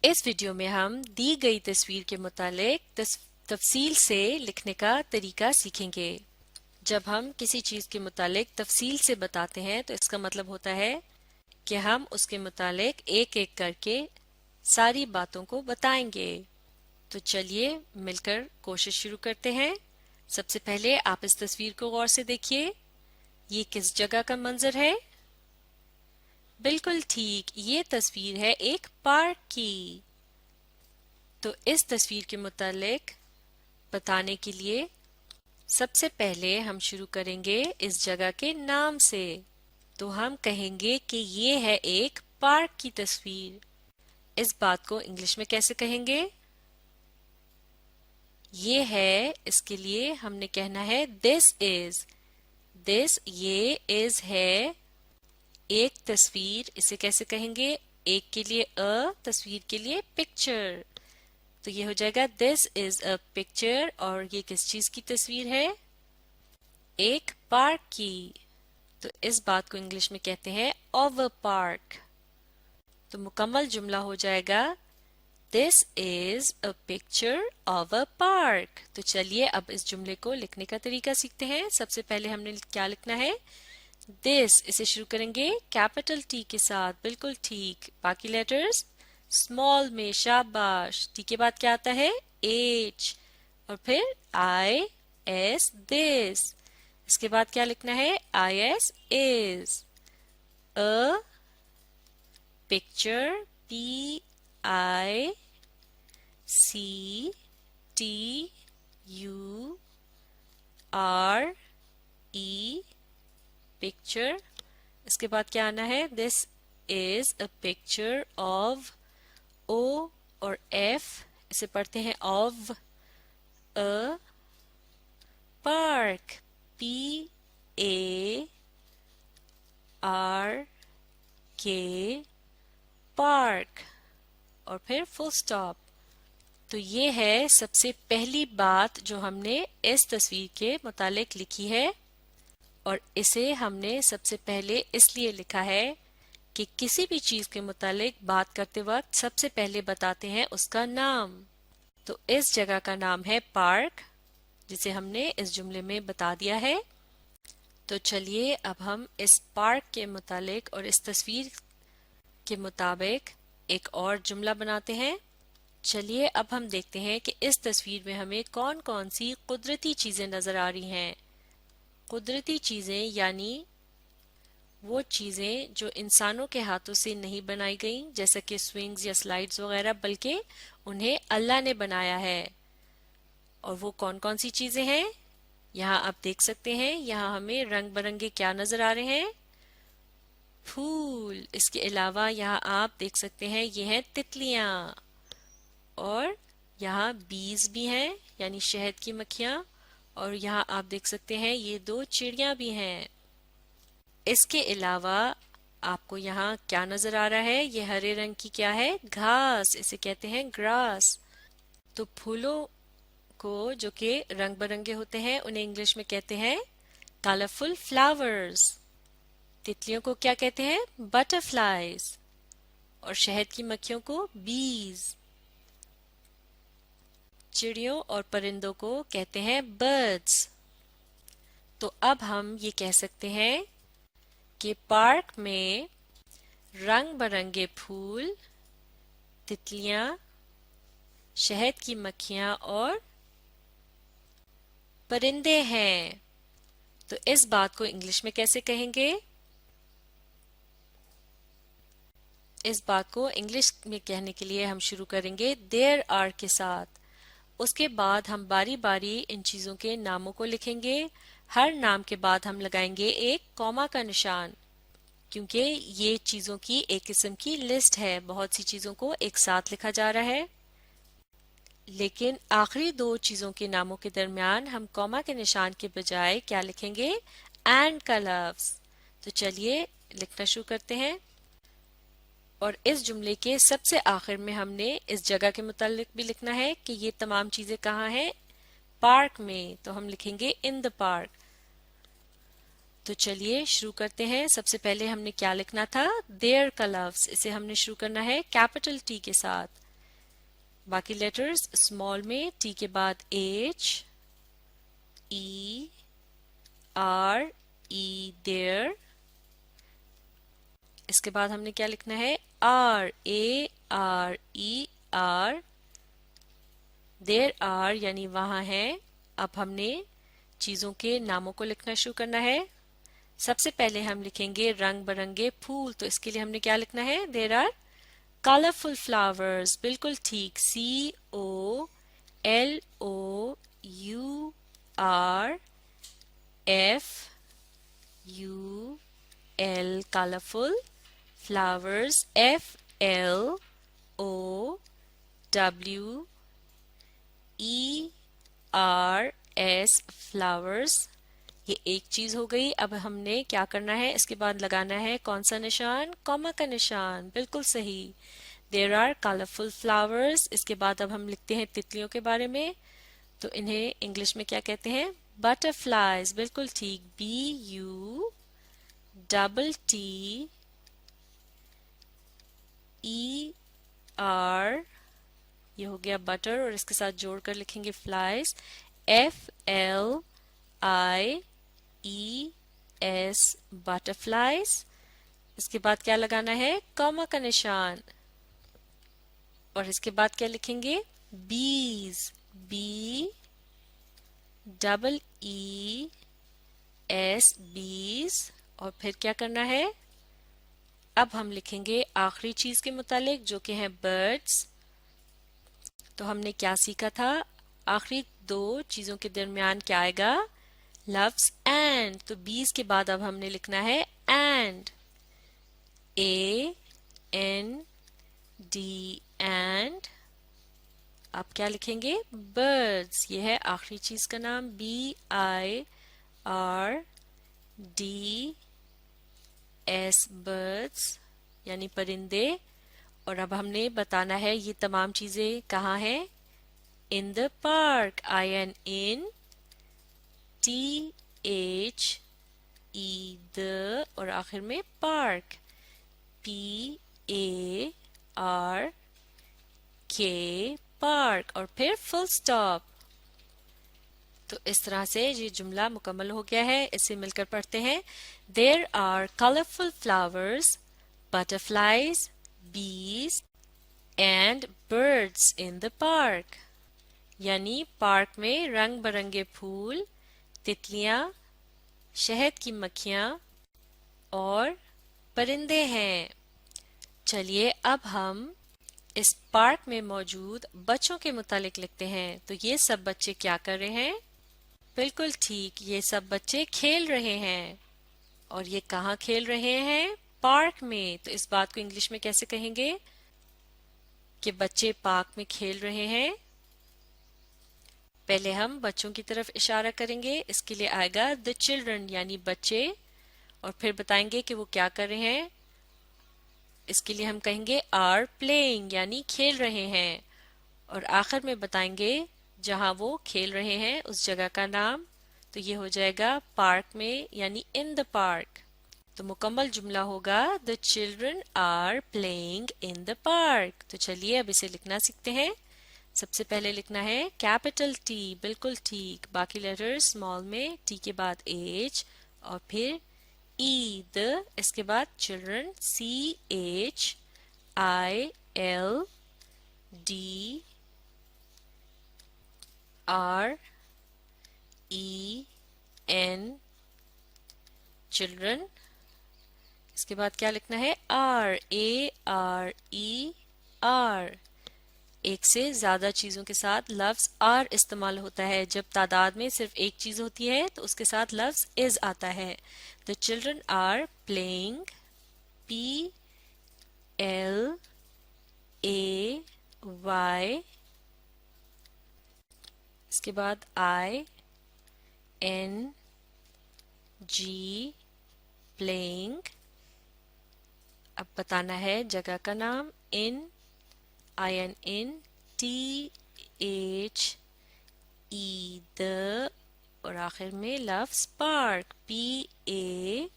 इस वीडियो में हम दी गई तस्वीर के मुतालिक तफसील से लिखने का तरीका सीखेंगे। जब हम किसी चीज के मुतालिक तफसील से बताते हैं तो इसका मतलब होता है कि हम उसके मुतालिक एक एक करके सारी बातों को बताएंगे। तो चलिए मिलकर कोशिश शुरू करते हैं। सबसे पहले आप इस तस्वीर को गौर से देखिए। ये किस जगह का मंजर है? बिल्कुल ठीक, ये तस्वीर है एक पार्क की। तो इस तस्वीर के मुतालिक बताने के लिए सबसे पहले हम शुरू करेंगे इस जगह के नाम से। तो हम कहेंगे कि ये है एक पार्क की तस्वीर। इस बात को इंग्लिश में कैसे कहेंगे? ये है, इसके लिए हमने कहना है दिस इज। दिस, ये, इज है एक तस्वीर। इसे कैसे कहेंगे? एक के लिए अ, तस्वीर के लिए पिक्चर। तो ये हो जाएगा दिस इज अ पिक्चर। और ये किस चीज की तस्वीर है? एक पार्क की। तो इस बात को इंग्लिश में कहते हैं ऑफ अ पार्क। तो मुकम्मल जुमला हो जाएगा this is a picture of a park. तो चलिए अब इस जुमले को लिखने का तरीका सीखते हैं। सबसे पहले हमने क्या लिखना है? दिस, इसे शुरू करेंगे कैपिटल टी के साथ। बिल्कुल ठीक। बाकी लेटर्स स्मॉल में। शाबाश। टी के बाद क्या आता है? एच। और फिर आई एस, दिस। इसके बाद क्या लिखना है? I S, is. A picture, P I C T U R E, picture. इसके बाद क्या आना है? This is a picture of, O और एफ इसे पढ़ते हैं of a park, P A R K, park. और फिर फुल स्टॉप। तो ये है सबसे पहली बात जो हमने इस तस्वीर के मुतालिक लिखी है। और इसे हमने सबसे पहले इसलिए लिखा है कि किसी भी चीज के मुतालिक बात करते वक्त सबसे पहले बताते हैं उसका नाम। तो इस जगह का नाम है पार्क, जिसे हमने इस जुमले में बता दिया है। तो चलिए अब हम इस पार्क के मुतालिक और इस तस्वीर के मुताबिक एक और जुमला बनाते हैं। चलिए अब हम देखते हैं कि इस तस्वीर में हमें कौन कौन सी कुदरती चीजें नजर आ रही हैं। कुदरती चीजें यानी वो चीजें जो इंसानों के हाथों से नहीं बनाई गई, जैसे कि स्विंग्स या स्लाइड्स वगैरह, बल्कि उन्हें अल्लाह ने बनाया है। और वो कौन कौन सी चीजें हैं? यहाँ आप देख सकते हैं, यहाँ हमें रंग बिरंगे क्या नजर आ रहे हैं? फूल। इसके अलावा यहाँ आप देख सकते हैं ये हैं तितलियां। और यहाँ बीज भी हैं, यानी शहद की मक्खियां। और यहाँ आप देख सकते हैं ये दो चिड़िया भी हैं। इसके अलावा आपको यहाँ क्या नजर आ रहा है? ये हरे रंग की क्या है? घास। इसे कहते हैं ग्रास। तो फूलों को जो कि रंग बिरंगे होते हैं उन्हें इंग्लिश में कहते हैं कलरफुल फ्लावर्स। तितलियों को क्या कहते हैं? बटरफ्लाईज। और शहद की मक्खियों को बीज। चिड़ियों और परिंदों को कहते हैं बर्ड्स। तो अब हम ये कह सकते हैं कि पार्क में रंग बिरंगे फूल, तितलियां, शहद की मक्खियां और परिंदे हैं। तो इस बात को इंग्लिश में कैसे कहेंगे? इस बात को इंग्लिश में कहने के लिए हम शुरू करेंगे देयर आर के साथ। उसके बाद हम बारी बारी इन चीजों के नामों को लिखेंगे। हर नाम के बाद हम लगाएंगे एक कॉमा का निशान, क्योंकि ये चीजों की एक किस्म की लिस्ट है। बहुत सी चीजों को एक साथ लिखा जा रहा है, लेकिन आखिरी दो चीजों के नामों के दरमियान हम कॉमा के निशान के बजाय क्या लिखेंगे? एंड का लफ्ज। तो चलिए लिखना शुरू करते हैं। और इस जुमले के सबसे आखिर में हमने इस जगह के मुतालिक भी लिखना है कि ये तमाम चीजें कहाँ हैं? पार्क में। तो हम लिखेंगे इन द पार्क। तो चलिए शुरू करते हैं। सबसे पहले हमने क्या लिखना था? देयर का लफ्ज। इसे हमने शुरू करना है कैपिटल टी के साथ। बाकी लेटर्स स्मॉल में टी के बाद H, E, R, E, there. इसके बाद हमने क्या लिखना है, are, A, R, E, are, there are यानी वहां है। अब हमने चीजों के नामों को लिखना शुरू करना है। सबसे पहले हम लिखेंगे रंग बिरंगे फूल, तो इसके लिए हमने क्या लिखना है, देयर आर कलरफुल फ्लावर्स। बिल्कुल ठीक, COLOURFUL colourful, flowers FLOWERS flowers. ये एक चीज हो गई। अब हमने क्या करना है, इसके बाद लगाना है कौन सा निशान, कॉमा का निशान। बिल्कुल सही, देयर आर कलरफुल फ्लावर्स। इसके बाद अब हम लिखते हैं तितलियों के बारे में, तो इन्हें इंग्लिश में क्या कहते हैं, बटरफ्लाइज। बिल्कुल ठीक, BUTTER, ये हो गया बटर, और इसके साथ जोड़कर लिखेंगे फ्लाइज, FLIES बटरफ्लाइज। इसके बाद क्या लगाना है, कॉमा का निशान, और इसके बाद क्या लिखेंगे, बीज, BEES बीज। और फिर क्या करना है, अब हम लिखेंगे आखिरी चीज के मुतालिक जो कि है बर्ड्स। तो हमने क्या सीखा था, आखिरी दो चीजों के दरमियान क्या आएगा, लफ्ज एंड। तो बीज के बाद अब हमने लिखना है एंड, AND एंड। अब क्या लिखेंगे, बर्ड्स, ये है आखिरी चीज का नाम, BIRDS बर्ड्स यानी परिंदे। और अब हमने बताना है ये तमाम चीजें कहाँ हैं, इन द पार्क, INTHE द, और आखिर में पार्क, PARK पार्क, और फिर फुल स्टॉप। तो इस तरह से ये जुमला मुकम्मल हो गया है। इसे मिलकर पढ़ते हैं, there are colourful flowers, butterflies, bees and birds in the park। यानी पार्क में रंग बिरंगे फूल, तितलियां, शहद की मक्खियां और परिंदे हैं। चलिए अब हम इस पार्क में मौजूद बच्चों के मुतालिक लिखते हैं। तो ये सब बच्चे क्या कर रहे हैं, बिल्कुल ठीक, ये सब बच्चे खेल रहे हैं। और ये कहाँ खेल रहे हैं, पार्क में। तो इस बात को इंग्लिश में कैसे कहेंगे कि बच्चे पार्क में खेल रहे हैं। पहले हम बच्चों की तरफ इशारा करेंगे, इसके लिए आएगा द चिल्ड्रन यानी बच्चे, और फिर बताएंगे कि वो क्या कर रहे हैं। इसके लिए हम कहेंगे आर प्लेइंग यानी खेल रहे हैं, और आखिर में बताएंगे जहां वो खेल रहे हैं उस जगह का नाम। तो ये हो जाएगा पार्क में यानी इन द पार्क। तो मुकम्मल जुमला होगा the children are playing in the park. तो चलिए अब इसे लिखना सीखते हैं। सबसे पहले लिखना है कैपिटल टी, बिल्कुल ठीक, बाकी लेटर्स स्मॉल में, टी के बाद एच और फिर ई द, इसके बाद चिल्ड्रन CHILDREN, चिल्ड्रन। इसके बाद क्या लिखना है, RARER। एक से ज्यादा चीजों के साथ लफ्ज आर इस्तेमाल होता है। जब तादाद में सिर्फ एक चीज होती है तो उसके साथ लफ्ज इज आता है। The children are playing, PLAY। इसके बाद ING प्लेइंग। अब बताना है जगह का नाम, INTHE द, और आखिर में लफ्ज पार्क, PARK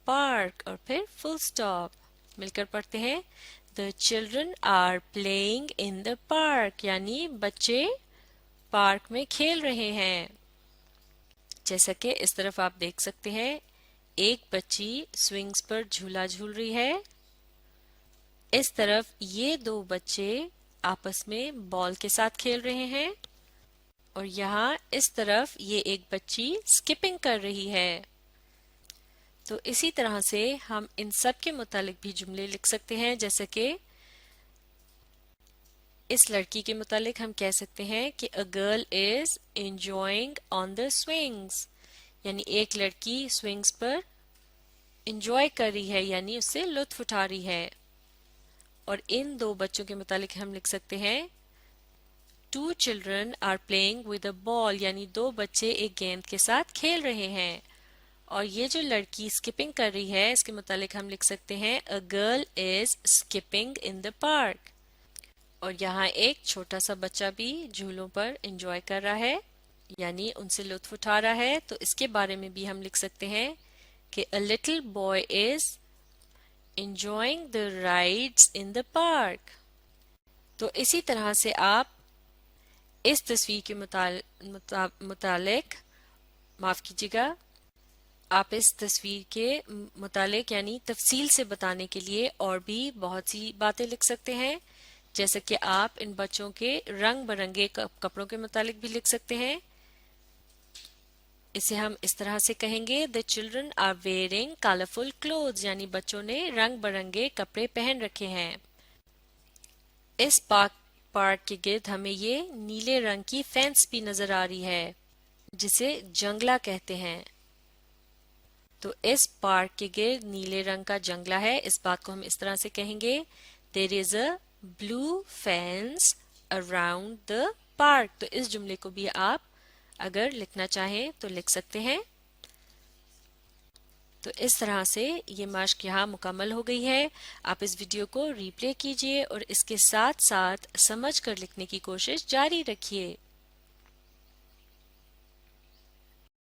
पार्क, और फिर फुल स्टॉप। मिलकर पढ़ते हैं, The children are playing in the park. यानी बच्चे पार्क में खेल रहे हैं. जैसा कि इस तरफ आप देख सकते हैं, एक बच्ची स्विंग्स पर झूला झूल रही है. इस तरफ ये दो बच्चे आपस में बॉल के साथ खेल रहे हैं और यहाँ इस तरफ ये एक बच्ची स्किपिंग कर रही है. तो इसी तरह से हम इन सब के मुतालिक भी जुमले लिख सकते हैं. जैसे कि इस लड़की के मुतालिक हम कह सकते हैं कि a girl is enjoying on the swings, यानी एक लड़की स्विंग्स पर एंजॉय कर रही है, यानी उससे लुत्फ उठा रही है. और इन दो बच्चों के मुतालिक हम लिख सकते हैं two children are playing with a ball, यानी दो बच्चे एक गेंद के साथ खेल रहे हैं. और ये जो लड़की स्किपिंग कर रही है, इसके मुतालिक हम लिख सकते हैं a girl is skipping in the park. और यहाँ एक छोटा सा बच्चा भी झूलों पर एंजॉय कर रहा है, यानी उनसे लुत्फ उठा रहा है. तो इसके बारे में भी हम लिख सकते हैं कि a little boy is enjoying the rides in the park. तो इसी तरह से आप इस तस्वीर के मुतालिक माफ कीजिएगा, आप इस तस्वीर के मुतालिक यानी तफसील से बताने के लिए और भी बहुत सी बातें लिख सकते हैं. जैसे कि आप इन बच्चों के रंग बिरंगे कपड़ों के मुतालिक भी लिख सकते हैं. इसे हम इस तरह से कहेंगे the children are wearing colourful clothes, यानी बच्चों ने रंग बिरंगे कपड़े पहन रखे हैं. इस पार्क के गिर्द हमें ये नीले रंग की फेंस भी नजर आ रही है जिसे जंगला कहते हैं. तो इस पार्क के गिर्द नीले रंग का जंगला है. इस बात को हम इस तरह से कहेंगे there is a blue fence around the park. तो इस जुमले को भी आप अगर लिखना चाहें तो लिख सकते हैं. तो इस तरह से ये मश्क यहाँ मुकम्मल हो गई है. आप इस वीडियो को रीप्ले कीजिए और इसके साथ साथ समझ कर लिखने की कोशिश जारी रखिए.